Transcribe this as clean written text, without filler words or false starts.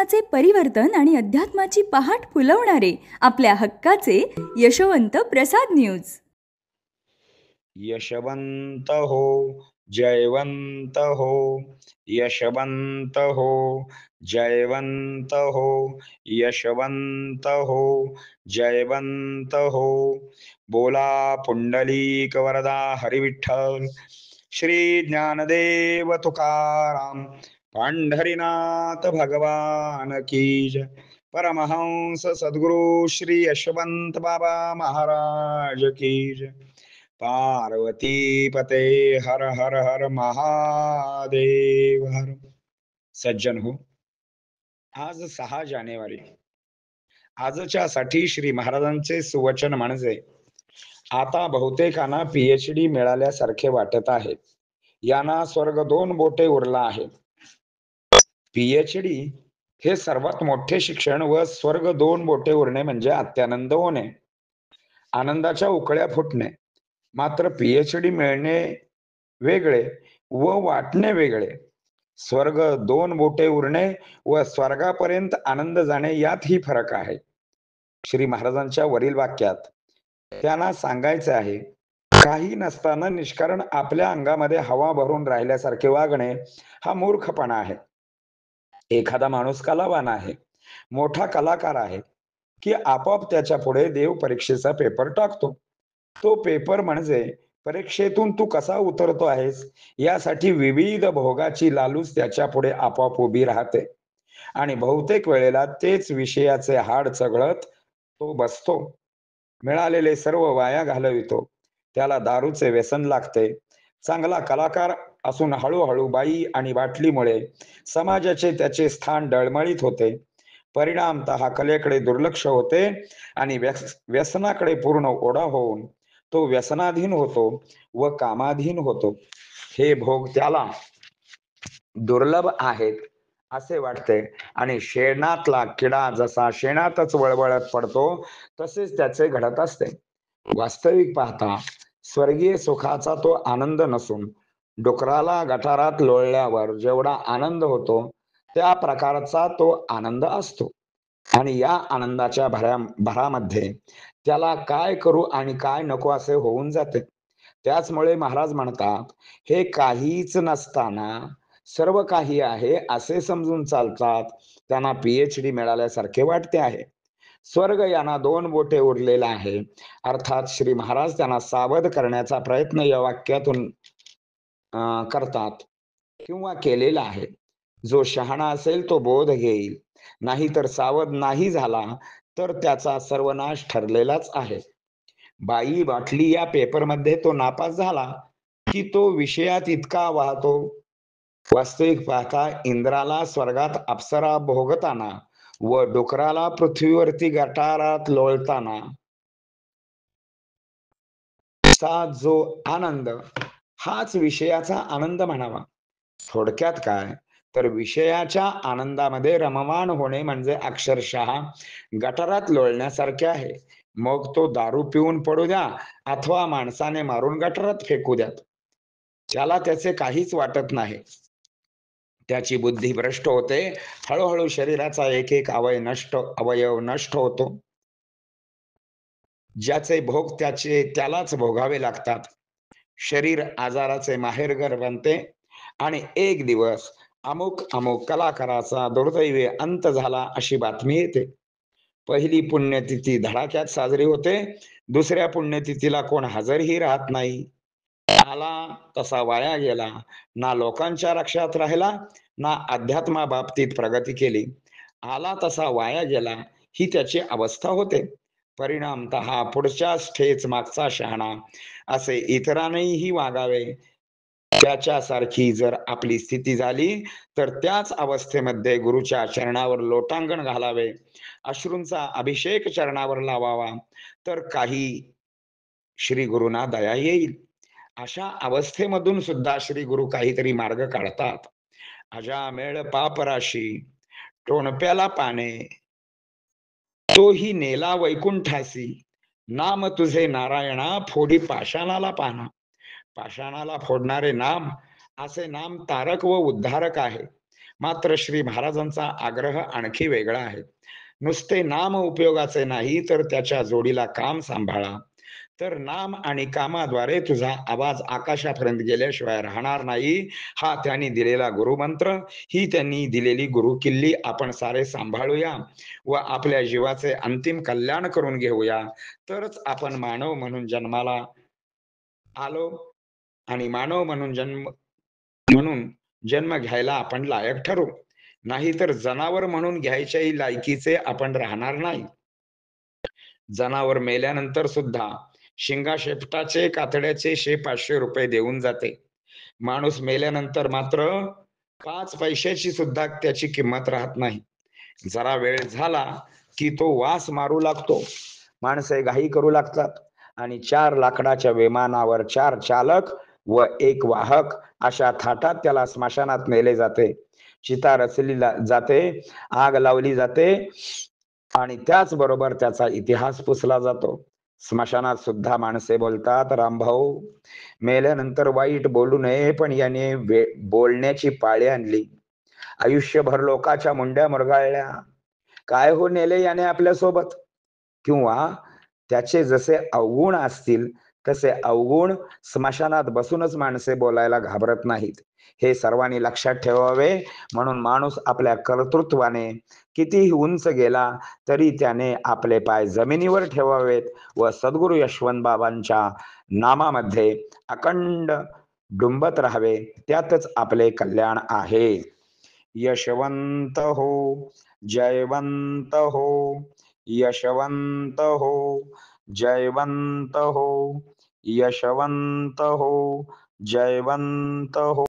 जीवनाचे परिवर्तन आणि अध्यात्माची पहाट फुलवणारे आपल्या हक्काचे यशवंत प्रसाद न्यूज. यशवंत हो, जयवंत हो, यशवंत हो, जयवंत हो, यशवंत हो, जयवंत हो. बोला पुंडलिक वरदा हरिविठ्ठल, श्री ज्ञानदेव तुकाराम, पंढरीनाथ भगवान की जय. परमहंस सद्गुरु श्री यशवंत बाबा महाराज की जय. पार्वती पते हर हर हर महादेव हर. सज्जन हो, आज 6 जानेवारी, आजच्या साठी श्री महाराजांचे सुवचन म्हणजे आता बहुतेकांना PhD मिळाल्यासारखे वाटत आहे. यांना स्वर्ग 2 बोटे उरला आहे. PhD हे सर्वात मोठे शिक्षण व स्वर्ग 2 बोटे उरणे म्हणजे अत्यानंद होणे, आनंदाच्या उकळ्या फुटणे. मात्र PhD मिळणे वेगळे व वाटणे वेगळे. स्वर्ग 2 बोटे उरणे व स्वर्गापर्यंत आनंद जाणे यातही फरक आहे. श्री महाराजांच्या वरील वाक्यात त्यांना सांगायचे आहे, काही नसताना निष्कारण आपल्या अंगामध्ये हवा भरून राहिल्यासारखे वागणे हा मूर्खपणा आहे. एखादा माणूस कलावान आहे, मोठा कलाकार आहे, की आपोआप त्याच्या पुढे देव परीक्षेचा पेपर टाकतो. तो पेपर म्हणजे परीक्षेतून तू कसा उतरतो आहेस यासाठी विविध भोगाची लालूच त्याच्या पुढे आपोआप उभी राहते आणि बहुतेक वेळेला तेच विषयाचे हाड चघळत तो बसतो. मिळालेले सर्व वाया घालवितो. त्याला दारूचे व्यसन लागते. चांगला कलाकार असून हळूहळू बाई आणि बाटलीमुळे समाजाचे त्याचे स्थान डळमळीत होते. परिणामतः कलेकडे दुर्लक्ष होते आणि व्यसनाकडे पूर्ण ओढा होऊन तो व्यसनाधीन होतो व कामाधीन होतो. हे भोग त्याला दुर्लभ आहेत असे वाटते आणि शेणातला किडा जसा शेणातच वळवळत पडतो तसेच त्याचे घडत असते. वास्तविक पाहता स्वर्गीय सुखाचा तो आनंद नसून डुकराला गटारात लोळल्यावर जेवढा आनंद होतो त्या प्रकारचा तो आनंद असतो आणि या आनंदाच्या भरामध्ये त्याला काय करू आणि काय नको असे होऊन जाते. त्याचमुळे महाराज म्हणतात, हे काहीच नसताना सर्व काही आहे असे समजून चालतात. त्यांना PhD मिळाल्यासारखे वाटते आहे. स्वर्ग यांना 2 बोटे उरलेला आहे. अर्थात श्री महाराज त्यांना सावध करण्याचा प्रयत्न या वाक्यातून करतात किंवा केलेला आहे. जो शहाणा असेल तो बोध घेईल, नाहीतर सावध नाही झाला तर त्याचा सर्वनाश ठरलेलाच आहे. बाई बाटली या पेपरमध्ये तो नापास झाला की तो विषयात इतका वाहतो. वास्तविक पाहता इंद्राला स्वर्गात अप्सरा भोगताना व डुकराला पृथ्वीवरती गटारात लोळताना चा जो आनंद हाच विषयाचा आनंद म्हणावा. थोडक्यात काय तर विषयाच्या आनंदामध्ये रममाण होणे म्हणजे अक्षरशः गटारात लोळण्यासारखे आहे. मग तो दारू पिऊन पडू द्या अथवा माणसाने मारून गटारात फेकू द्यात, त्याला त्याचे काहीच वाटत नाही. त्याची बुद्धी भ्रष्ट होते. हळूहळू शरीराचा एक एक अवयव नष्ट होतो. ज्याचे भोग त्यालाच भोगावे लागतात. शरीर आजाराचे माहेरघर बनते आणि एक दिवस अमुक अमुक कलाकाराचा दुर्दैवी अंत झाला अशी बातमी येते. पहिली पुण्यतिथी धडाक्यात साजरी होते. दुसऱ्या पुण्यतिथीला कोण हजरही राहत नाही. आला तसा वाया गेला. ना लोकांच्या लक्षात राहिला, ना अध्यात्मा बाबतीत प्रगती केली. आला तसा वाया गेला ही त्याची अवस्था होते. परिणामतः पुढच्याच ठेच मागचा शहाणा असे इतरांनीही वागावे. त्याच्यासारखी जर आपली स्थिती झाली तर त्याच अवस्थेमध्ये गुरुच्या चरणावर लोटांगण घालावे, अश्रूंचा अभिषेक चरणावर लावावा, तर काही श्री गुरुना दया येईल. अशा अवस्थेमधून सुद्धा श्री गुरु काहीतरी मार्ग काढतात. अजामेळ पापराशी टोणप्याला पाने, तोही नेला वैकुंठासी, नाम तुझे नारायणा फोडी पाषाणाला पाना. पाषाणाला फोडणारे नाम असे नाम तारक व उद्धारक आहे. मात्र श्री महाराजांचा आग्रह आणखी वेगळा आहे. नुसते नाम उपयोगाचे नाही, तर त्याच्या जोडीला काम सांभाळा. तर नाम आणि कामाद्वारे तुझा आवाज आकाशापर्यंत गेल्याशिवाय राहणार नाही. हा त्यांनी दिलेला गुरुमंत्र, ही त्यांनी दिलेली गुरुकिल्ली आपण सारे सांभाळूया व आपल्या जीवाचे अंतिम कल्याण करून घेऊया. तरच आपण मानव म्हणून जन्माला आलो आणि मानव म्हणून जन्म घ्यायला आपण लायक ठरू. नाहीतर जनावर म्हणून घ्यायच्याही लायकीचे आपण राहणार नाही. जनावर मेल्यानंतर सुद्धा शिंगाशेपटाचे कातड्याचे 100-500 रुपये देऊन जाते. माणूस मेल्यानंतर मात्र 5 पैशाची सुद्धा त्याची किंमत राहत नाही. जरा वेळ झाला की तो वास मारू लागतो. माणसे घाई करू लागतात आणि 4 लाकडाच्या विमानावर 4 चालक व 1 वाहक अशा थाटात त्याला स्मशानात नेले जाते. चिता रचली जाते, आग लावली जाते आणि त्याचबरोबर त्याचा इतिहास पुसला जातो. स्मशानात सुद्धा माणसे बोलतात, रामभाऊ मेल्यानंतर वाईट बोलू नये, पण याने बोलण्याची पाळी आणली. आयुष्यभर लोकाच्या मुंड्या मुरगाळल्या. काय हो नेले याने आपल्यासोबत? किंवा त्याचे जसे अवगुण असतील तसे अवगुण स्मशानात बसूनच माणसे बोलायला घाबरत नाहीत. हे सर्वांनी लक्षात ठेवावे. म्हणून माणूस आपल्या कर्तृत्वाने कितीही उंच गेला तरी त्याने आपले पाय जमिनीवर ठेवावेत व सद्गुरू यशवंत बाबांच्या नामामध्ये अखंड डुंबत राहावे. त्यातच आपले कल्याण आहे. यशवंत हो, जयवंत हो, यशवंत हो, जयवंत हो, यशवंत हो, जयवंत हो.